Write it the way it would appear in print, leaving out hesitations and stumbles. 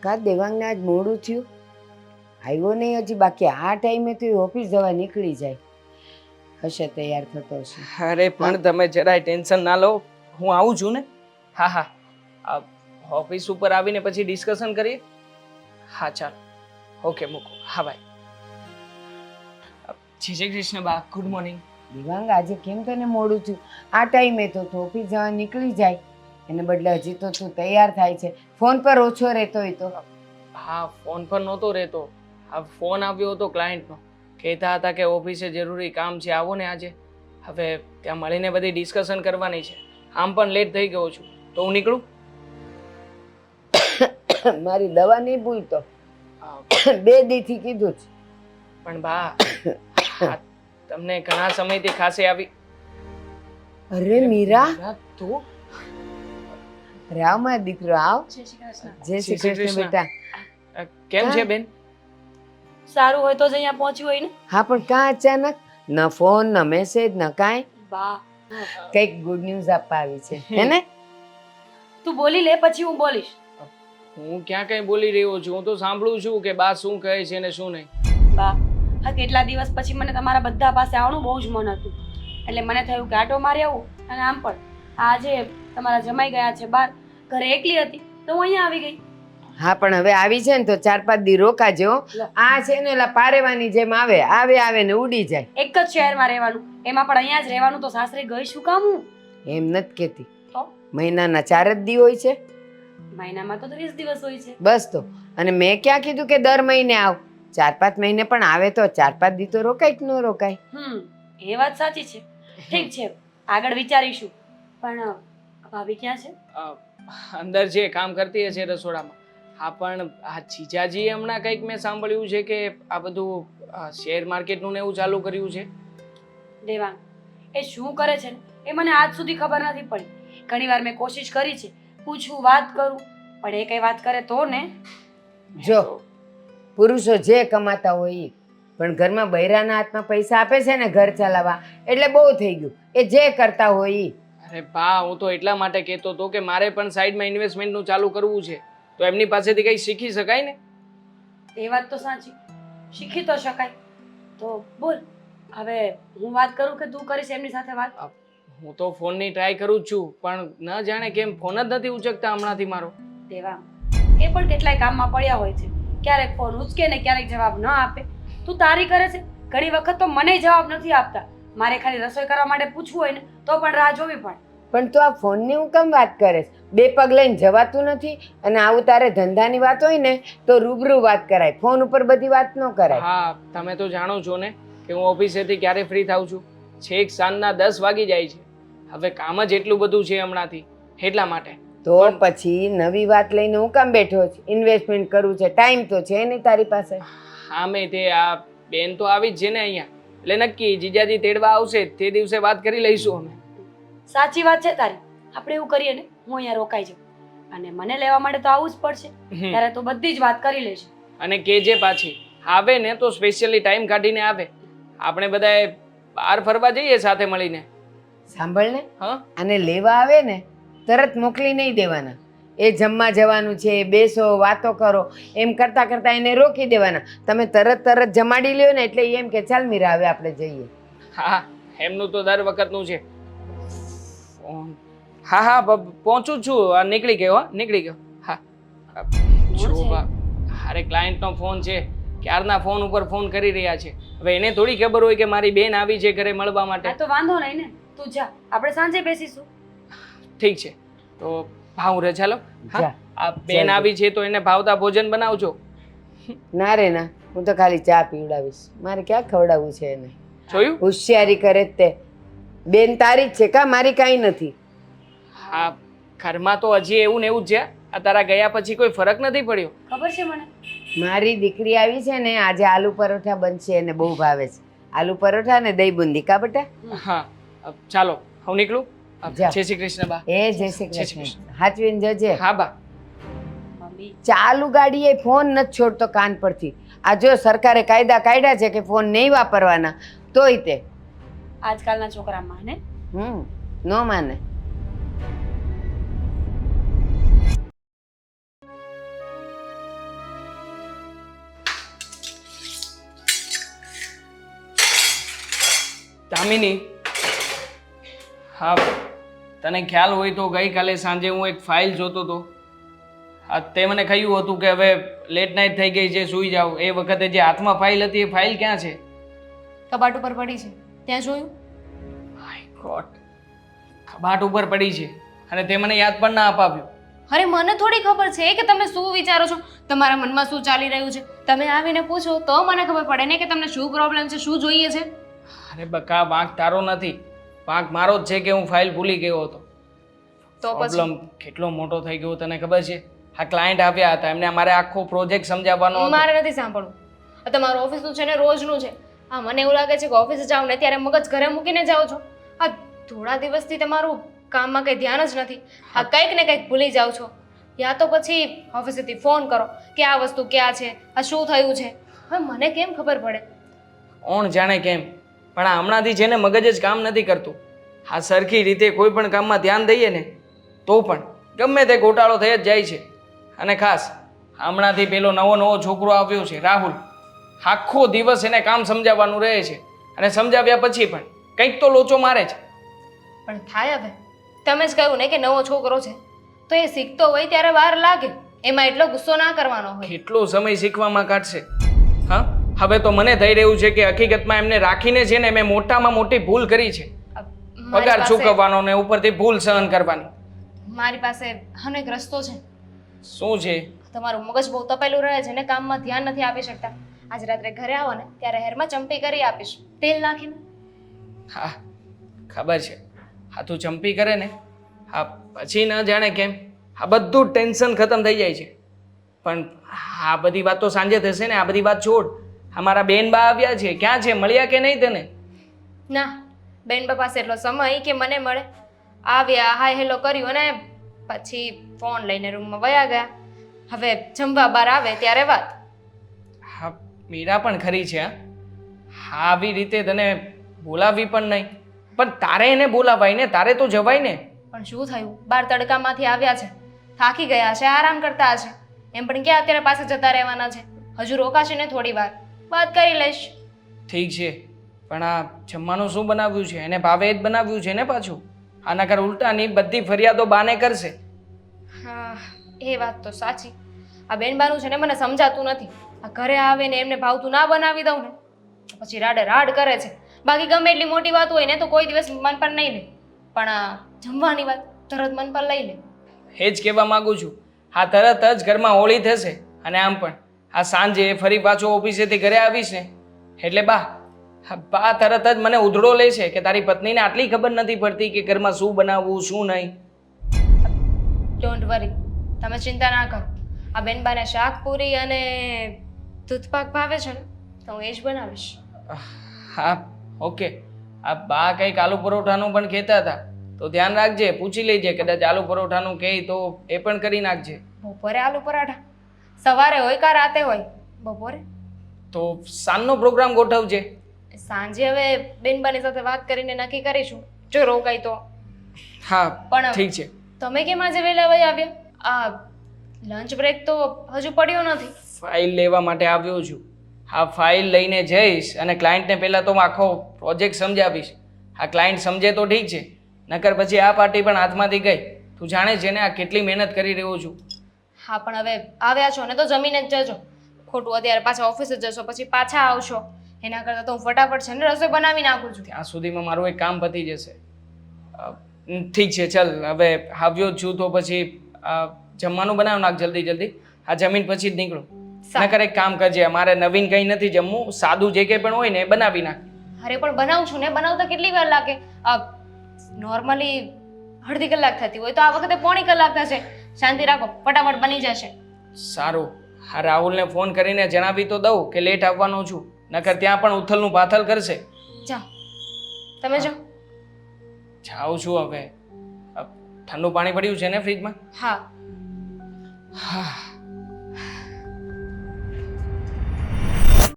કા દેવાંગને આજ મોડું થયું, આવ્યો નહીં હજી. બાકી આ ટાઈમે તો એ ઓફિસ જવા નીકળી જાય હશે, તૈયાર થતો હશે. અરે પણ તમે જરાય ટેન્શન ના લો, હું આવું છું ને. હા હા, ઓફિસ ઉપર આવીને પછી ડિસ્કશન કરીએ. હા ચાલો, ઓકે મૂકો. હા ભાઈ. જય શ્રી કૃષ્ણ બા, ગુડ મોર્નિંગ. દેવાંગ આજે કેમ તને મોડું થયું? આ ટાઈમે તો તું ઓફિસ જવા નીકળી જાય, એને બદલે હજી તો તું તૈયાર થાય છે. ફોન પર ઓછો રહેતો હોય તો. હા, ફોન પર નહોતો રહેતો. આ ફોન આવ્યો હતો ક્લાયન્ટનો, કહેતા હતા કે ઓફિસે જરૂરી કામ છે, આવો ને આજે. હવે ત્યાં મળીને બધી ડિસ્કશન કરવાની છે. આમ પણ લેટ થઈ ગયો છું, તો હું નીકળું. મારી દવા નહીં ભૂલતો, 2 દીથી કીધું છે. પણ બા, આ તમને ઘણા સમયથી ખાંસી આવી. અરે મીરા, તું રાવ મારો દીકરો, આવ. જય શ્રી કૃષ્ણ બેટા. કેમ છે બેન? સારું હોય તો જ અહીંયા પહોંચ્યું હોય ને. હા પણ કાં અચાનક? ન ફોન ન મેસેજ ન કાંઈ. બા કંઈક ગુડ ન્યૂઝ આપવા આવી છે હે ને? તું બોલી લે પછી હું બોલીશ. હું ક્યાં કઈ બોલી રહ્યો છું? હું તો સાંભળું છું કે બા શું કહે છે ને શું નહીં. બા હા, કેટલા દિવસ પછી મને તમારા બધા પાસે આવવાનું બહુ જ મન હતું, એટલે મને થયું કે આટો મારી આવું. અને આમ પણ આજે તમારા જમાઈ ગયા છે બહાર, ઘરે એકલી હતી તો હું અહીંયા આવી ગઈ. હા પણ હવે આવી છે ને તો 4-5 દી રોકાજો. આ છે ને એલા પારેવાની જેમ આવે આવે ને ઉડી જાય. એક જ શહેરમાં રહેવાનું, એમાં પણ અહીંયા જ રહેવાનું, તો સાસરે ગઈ શું કામ હું? એમ નથી કહેતી, તો મહિનાના 4 જ દી હોય છે મહિનામાં તો 30 દિવસ હોય છે. બસ. તો અને મેં ક્યાં કીધું કે દર મહિને આવ? 4-5 મહિને પણ આવે તો 4-5 દી તો રોકાય કે ન રોકાય? એ વાત સાચી છે. ઠીક છે, આગળ વિચારીશું. પણ ભાભી ક્યાં છે? અંદર જે કામ કરતી હશે રસોડામાં. હા પણ આ જીજાજીએ હમણાં કંઈક મેં સાંભળ્યું છે કે આ બધું શેર માર્કેટનું ને એવું ચાલુ કર્યું છે. દેવાંગ એ શું કરે છે ને એ મને આજ સુધી ખબર નથી પડી. ઘણીવાર મેં કોશિશ કરી છે, પૂછું, વાત કરું, પણ એ કઈ વાત કરે તો ને. જો પુરુષો જે કમાતા હોય ઈ, પણ ઘરમાં બૈરાના હાથમાં પૈસા આપે છે ને ઘર ચલાવવા, એટલે બહુ થઈ ગયું. એ જે કરતા હોય ઈ. અરે બા, હું તો એટલા માટે કહેતો હતો કે મારે પણ સાઈડમાં ઇન્વેસ્ટમેન્ટનું ચાલુ કરવું છે, તો એમની પાસેથી કંઈ શીખી શકાય ને. એ વાત તો સાચી, શીખી તો શકાય. તો બોલ, હવે હું વાત કરું કે તું કરીશ એમની સાથે વાત? હું તો ફોનની ટ્રાય કરું જ છું, પણ ન જાણે કેમ ફોન જ નથી ઉચકતા હમણાંથી મારો. દેવાંગ એ પણ કેટલાય કામમાં પડ્યા હોય છે, ક્યારેક ફોન ઉચકે ને ક્યારેક જવાબ ન આપે. તું તારી કરે છે, ઘણી વખત તો મને જવાબ નથી આપતા. મારે ખાલી રસોઈ કરવા માટે પૂછવું હોય ને તો પણ રાહ જોવી પડે. પણ તું આ ફોનની હું કેમ વાત કરે? 2 પગ લઈને જવાતું નથી. અને આવું તારે ધંધાની વાત હોય ને તો રૂબરૂ વાત કરાય, ફોન ઉપર બધી વાત ન કરાય. હા, તમે તો જાણો છો ને કે હું ઓફિસેથી ક્યારે ફ્રી થાઉં છું? છેક સાંજના 10 વાગી જાય છે. હવે કામ જ એટલું બધું છે હમણાંથી, એટલા માટે. તો પછી નવી વાત લઈને હું કામ બેઠો છું? ઇન્વેસ્ટમેન્ટ કરવું છે, ટાઈમ તો છે નહીં તારી પાસે. હા, મેં તે આ બેન તો આવી જ છે ને અહીંયા, એટલે નક્કી જીજાજી તેડવા આવશે તે દિવસે વાત કરી લઈશું અમે. સાચી વાત છે તારી. આપણે એવું કરીએ ને, હું અહીંયા રોકાઈ જાઉં અને મને લેવા માટે તો આવવું જ પડશે. ત્યારે તો બધી જ વાત કરી લેશે. અને કેજે પાછી આવે ને તો સ્પેશિયલી ટાઈમ કાઢીને આવે. આપણે બધાએ બહાર ફરવા જઈએ સાથે મળીને. સાંભળ ને, હા, આને લેવા આવે ને તરત મોકલી નહીં દેવાના. એ જમવા જવાનું છે, બેસો, વાતો કરો, એમ કરતા કરતા એને રોકી દેવાના. તમે તરત જમાડી લ્યો ને એટલે એમ કે ચાલ મીરા હવે આપણે જઈએ. હા, એમનું તો દર વખતનું છે. હા હા, પહોંચું છું, નીકળી ગયો. હા, નીકળી ગયો. હા, જો બા, અરે ક્લાયન્ટનો ફોન છે, ક્યારના ફોન ઉપર ફોન કરી રહ્યા છે. હવે એને થોડી ખબર હોય કે મારી બેન આવી છે ઘરે મળવા માટે. આ તો વાંધો નહીં ને, તું જા, આપણે સાંજે બેસીશું. ઠીક છે, તો હું રજા લઉં. હા, જા. આ બેન આવી છે તો એને ભાવતા ભોજન બનાવજો. ના રે ના, હું તો ખાલી ચા પીવડાવીશ. મારે ક્યાં ખવડાવવું છે એને? જોયું? હોશિયારી કરે જ તે. બેન તારી જ છે કા, મારી કાંઈ નથી. હા, ઘરમાં તો હજી એવું ને એવું જ છે. આ તારા ગયા પછી કોઈ ફરક નથી પડ્યો. ખબર છે મને. મારી દીકરી આવી છે ને, આજે આલુ પરોઠા બનશે, એને બહુ ભાવે છે. આલુ પરોઠા ને દહીં બુંદી, કા બેટા? હા, ચાલો હું નીકળું. જા. જય શ્રી કૃષ્ણ બા. એ જય શ્રી કૃષ્ણ. હાચવીને જજે. હા બા. મમ્મી ચાલુ ગાડીએ ફોન નથી છોડતો કાન પરથી. આ જો સરકારે કાયદા કાઢ્યા છે કે ફોન નહીં વાપરવાના, તોય તે આજકાલના છોકરામાં ને ન માને. દામિની, હા, તને ખ્યાલ હોય તો ગઈકાલે સાંજે હું એક ફાઇલ જોતો હતો. હા, તે મને કહ્યું હતું કે હવે લેટ નાઇટ થઈ ગઈ છે, સૂઈ જાઓ. એ વખતે જે હાથમાં ફાઇલ હતી એ ફાઇલ ક્યાં છે? કબાટ ઉપર પડી છે, ત્યાં જોયું? માય ગોડ, કબાટ ઉપર પડી છે અને તે મને યાદ પણ ના અપાવ્યું. અરે મને થોડી ખબર છે કે તમે શું વિચારો છો, તમારા મનમાં શું ચાલી રહ્યું છે. તમે આવીને પૂછો તો મને ખબર પડે ને કે તમને શું પ્રોબ્લેમ છે, શું જોઈએ છે. અરે બકા, વાંક તારો નથી, વાંક મારો જ છે કે હું ફાઇલ ભૂલી ગયો હતો. તો પછી પ્રોબ્લેમ કેટલો મોટો થઈ ગયો તને ખબર છે? આ ક્લાયન્ટ આવ્યા હતા, એમને અમારે આખો પ્રોજેક્ટ સમજાવવાનો હતો. મારે નથી સાંભળવું. આ તમારું ઓફિસનું છે ને રોજનું છે. હા, મને એવું લાગે છે કે ઓફિસે જાઓ ને ત્યારે મગજ ઘરે મૂકીને જાઓ છો. આ થોડા દિવસથી તમારું કામમાં કંઈ ધ્યાન જ નથી. આ કંઈક ને કંઈક ભૂલી જાઓ છો. યા તો પછી ઓફિસેથી ફોન કરો કે આ વસ્તુ ક્યાં છે, આ શું થયું છે. હવે મને કેમ ખબર પડે? કોણ જાણે કેમ, પણ આ હમણાંથી છે ને મગજ જ કામ નથી કરતું. આ સરખી રીતે કોઈ પણ કામમાં ધ્યાન દઈએ ને તો પણ ગમે તે ગોટાળો થઈ જ જાય છે. અને ખાસ હમણાંથી પેલો નવો છોકરો આવ્યો છે, રાહુલ. આખો દિવસ એને કામ સમજાવવાનું રહે છે અને સમજાવ્યા પછી પણ કંઈક તો લોચો મારે છે. પણ થાય હવે. તમે જ કહ્યું ને કે નવો છોકરો છે, તો એ શીખતો હોય ત્યારે વાર લાગે. એમાં એટલો ગુસ્સો ના કરવાનો હોય. કેટલો સમય શીખવામાં કાઢશે? હા, હવે તો મને થઈ રહ્યું છે કે હકીકતમાં એમને રાખીને છે ને મેં મોટામાં મોટી ભૂલ કરી છે. મારી પગાર પાસે- ચૂકવવાનો ને ઉપરથી ભૂલ સહન કરવાની. મારી પાસે આનો એક રસ્તો છે. શું છે? તમારું મગજ બહુ તપેલું રહે છે ને કામમાં ધ્યાન નથી આપી શકતા. આજ રાત્રે ઘરે આવો ને ત્યારે હેરમાં ચંપી કરી આપીશ, તેલ નાખીને. હા, ખબર છે. હા, તું ચંપી કરે ને, હા, પછી ન જાણે કેમ આ બધું ટેન્શન ખતમ થઈ જાય છે. પણ આ બધી વાત તો સાંજે થશે ને. આ બધી વાત છોડ. અમારા બેન બા આવ્યા છે, ક્યાં છે? મળ્યા કે નહીં તને? ના, બેનબા પાસે એટલો સમય કે મને મળે. આવ્યા, હાય હેલો કર્યું અને પછી ફોન લઈને રૂમમાં વયા ગયા. હવે જમવા બહાર આવે ત્યારે વાત. હા, મીરા પણ ખરી છે. હા, આવી રીતે તને બોલાવી પણ નહીં. પણ તારે એને બોલાવાય ને, તારે તો જવાય ને. પણ શું થયું? બાર તડકામાંથી આવ્યા છે, થાકી ગયા છે, આરામ કરતા હશે. એમ પણ ક્યાં અત્યારે પાસે જતા રહેવાના છે? હજુ રોકાશે ને થોડી વાર, વાત કરી લઈશ. ઠીક છે, પણ આ જમવાનું શું બનાવ્યું છે? એને ભાવે જ બનાવ્યું છે ને પાછું? આના કર ઉલટાની બધી ફરિયાદો બાને કરશે. હા, એ વાત તો સાચી. આ બેનબાનું છે ને મને સમજાતું નથી. આ ઘરે આવે ને એમને ભાવતું ના બનાવી દઉં ને પછી રાડે રાડ કરે છે. બાકી ગમે એટલી મોટી વાત હોય ને તો કોઈ દિવસ મન પર નહીં લે, પણ આ જમવાની વાત તરત મન પર લઈ લે. એ જ કહેવા માંગુ છું. આ તરત જ ઘરમાં હોળી થશે. અને આમ પણ આ સાંજે ફરી પાછો ઓફિસેથી ઘરે આવીશ ને એટલે બા તરત જ મને ઉધડો લેશે કે તારી પત્નીને આટલી ખબર નથી પડતી કે ઘરમાં શું બનાવવું શું નહીં. ડોન્ટ વરી, તમે ચિંતા ના કરો. આ બેનબાને શાક પૂરી અને દૂધપાક ભાવે છે ને તો હું એ જ બનાવીશ. હા, ઓકે. આ બા કંઈક આલુ પરોઠાનું પણ કહેતા હતા, તો ધ્યાન રાખજે, પૂછી લેજે. કદાચ આલુ પરોઠાનું કહે તો એ પણ કરી નાખજે. બપોરે આલુ પરાઠા? સવારે હોય કા રાતે હોય? બપોરે? તો સાંજનો પ્રોગ્રામ ગોઠવજે. સાંજે હવે બેનબાની સાથે વાત કરીને નક્કી કરીશું, જો રોકાય તો. હા, પણ ઠીક છે. તમે કેમ આજે વહેલા વહી આવ્યા? આ લંચ બ્રેક તો હજુ પડ્યો નથી. ફાઇલ લેવા માટે આવ્યો છું. આ ફાઇલ લઈને જઈશ અને ક્લાયન્ટને પહેલાં તો હું આખો પ્રોજેક્ટ સમજાવીશ. આ ક્લાયન્ટ સમજે તો ઠીક છે, નકર પછી આ પાર્ટી પણ હાથમાંથી ગઈ. તું જાણે છે ને આ કેટલી મહેનત કરી રહ્યો છું. હા, પણ હવે આવ્યા છો ને તો જમીને જ જજો. ખોટું અત્યારે પાછા ઓફિસે જશો પછી પાછા આવશો. એના કરતાં તો હું ફટાફટ છે ને રસોઈ બનાવી નાખું છું. ત્યાં સુધીમાં મારું એક કામ પતી જશે. ઠીક છે, ચાલ હવે આવ્યો જ છું તો પછી જમવાનું બનાવ નાખ જલ્દી. આ જમીન પછી જ નીકળું. નકર એક કામ કરજે, મારે નવીન કંઈ નથી જમવું, સાદું જે કંઈ પણ હોય ને એ બનાવી નાખ. અરે પણ બનાવું છું ને, બનાવતા કેટલી વાર લાગે? નોર્મલી અડધી કલાક થતી હોય તો આ વખતે પોણી કલાક થશે. શાંતિ રાખો, ફટાફટ બની જશે. સારું, હા, રાહુલને ફોન કરીને જણાવી તો દઉં કે લેટ આવવાનો છું, નકર ત્યાં પણ ઉથલનું પાથલ કરશે. જાઓ, તમે જાઓ. જાઉં છું હવે. ઠંડુ પાણી પડ્યું છે ને ફ્રીજમાં? હા. હા,